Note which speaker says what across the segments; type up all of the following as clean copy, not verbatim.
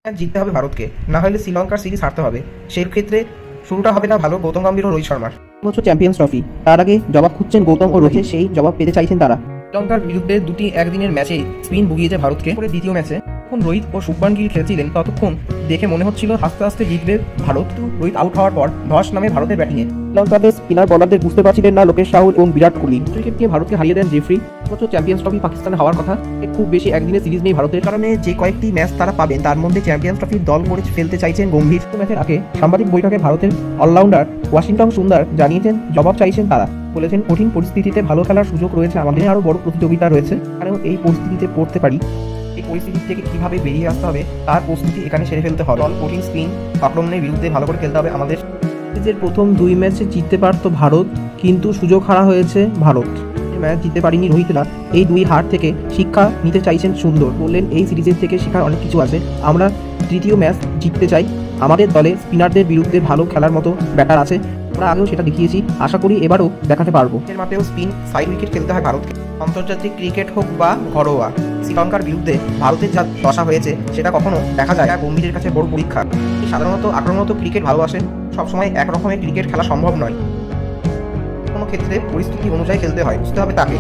Speaker 1: Match জিততে হবে ভারতকে, না হলে শ্রীলঙ্কার সিরিজ হারতে হবে। সেই ক্ষেত্রে শুরুটা হবে না ভালো গৌতম গম্ভীর ও রোহিত শর্মার।
Speaker 2: বছর চ্যাম্পিয়ন্স ট্রফি, তার আগে জবাব খুঁজছেন গৌতম ও রোহিত, সেই জবাব পেতে চাইছেন তারা।
Speaker 1: শ্রীলঙ্কার বিরুদ্ধে দুটি একদিনের ম্যাচে স্পিন ভুগিয়েছে ভারতকে। পরে দ্বিতীয় ম্যাচে যখন রোহিত ও শুভমান গিল খেলছিলেন ততক্ষণ দেখে মনে হচ্ছিল আস্তে আস্তে জিতবে ভারত। রোহিত আউট হওয়ার পর ধস নামে ভারতের ব্যাটিংয়ে।
Speaker 2: শ্রীলঙ্কার স্পিনার বলারদের বুঝতে পারছিলেন না লোকেশ রাহুল এবং বিরাট কোহলি। ক্রিকেটকে ভারতকে হারিয়ে দেন জেফ্রি। বছর চ্যাম্পিয়ন্স ট্রফি পাকিস্তানে হওয়ার কথা, খুব বেশি একদিনের সিরিজ নেই ভারতের
Speaker 1: কারণে যে কয়েকটি ম্যাচ তারা পাবেন তার মধ্যে চ্যাম্পিয়ন্স ট্রফির দল করে ফেলতে চাইছেন গম্ভীর।
Speaker 2: ম্যাচের আগে সাংবাদিক বৈঠকে ভারতের অলরাউন্ডার ওয়াশিংটন সুন্দর জানিয়েছেন জবাব চাইছেন তারা। বলেছেন, কঠিন পরিস্থিতিতে ভালো খেলার সুযোগ রয়েছে, আমাদের আরও বড় প্রতিযোগিতা রয়েছে, কারণ এই পরিস্থিতিতে পড়তে পারি।
Speaker 1: এই পরিস্থিতি থেকে কিভাবে বেরিয়ে আসতে হবে তার প্রস্তুতি এখানে সেরে ফেলতে হবে। কঠিন স্পিন আক্রমণের বিরুদ্ধে ভালো করে খেলতে হবে আমাদের।
Speaker 2: সিরিজের প্রথম দুই ম্যাচে জিততে পারত ভারত, কিন্তু সুযোগ হারা হয়েছে ভারত। ম্যাচ জিততে পারিনি রোহিতরা, এই দুই হার থেকে শিক্ষা নিতে চাইছেন সুন্দর। বললেন, এই সিরিজের থেকে শেখার অনেক কিছু আছে, আমরা তৃতীয় ম্যাচ জিততে চাই। আমাদের দলে স্পিনারদের বিরুদ্ধে ভালো খেলার মতো ব্যাটার আছে, আমরা আগেও সেটা দেখিয়েছি, আশা করি এবারও দেখাতে পারবো।
Speaker 1: এর মাঠেও স্পিন সাইড উইকেট খেলতে হয় ভারতকে। আন্তর্জাতিক ক্রিকেট হোক বা ঘরোয়া, শ্রীলঙ্কার বিরুদ্ধে ভারতের যা দশা হয়েছে সেটা কখনো দেখা যায় গম্ভীরের কাছে বড় পরীক্ষা। সাধারণত আক্রমণত ক্রিকেট ভালোবাসেন, সবসময় একরকমের ক্রিকেট খেলা সম্ভব নয়, কোনো ক্ষেত্রে পরিস্থিতি অনুযায়ী খেলতে হয়, বুঝতে হবে তাকে।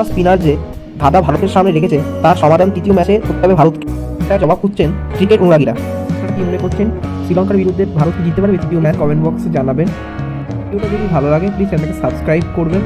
Speaker 2: স্পিনার যে ধাঁধা ভারতের সামনে রেখেছে তার সমাধান তৃতীয় ম্যাচে করতে হবে ভারতকে, জবাব খুঁজছেন ক্রিকেট অনুরাগীরা। আপনারা কি মনে করছেন শ্রীলঙ্কার বিরুদ্ধে ভারত জিততে পারবে তৃতীয় ম্যাচ? কমেন্ট বক্সে জানাবেন। ভিডিওটা যদি ভালো লাগে প্লিজ চ্যানেলকে সাবস্ক্রাইব করবেন।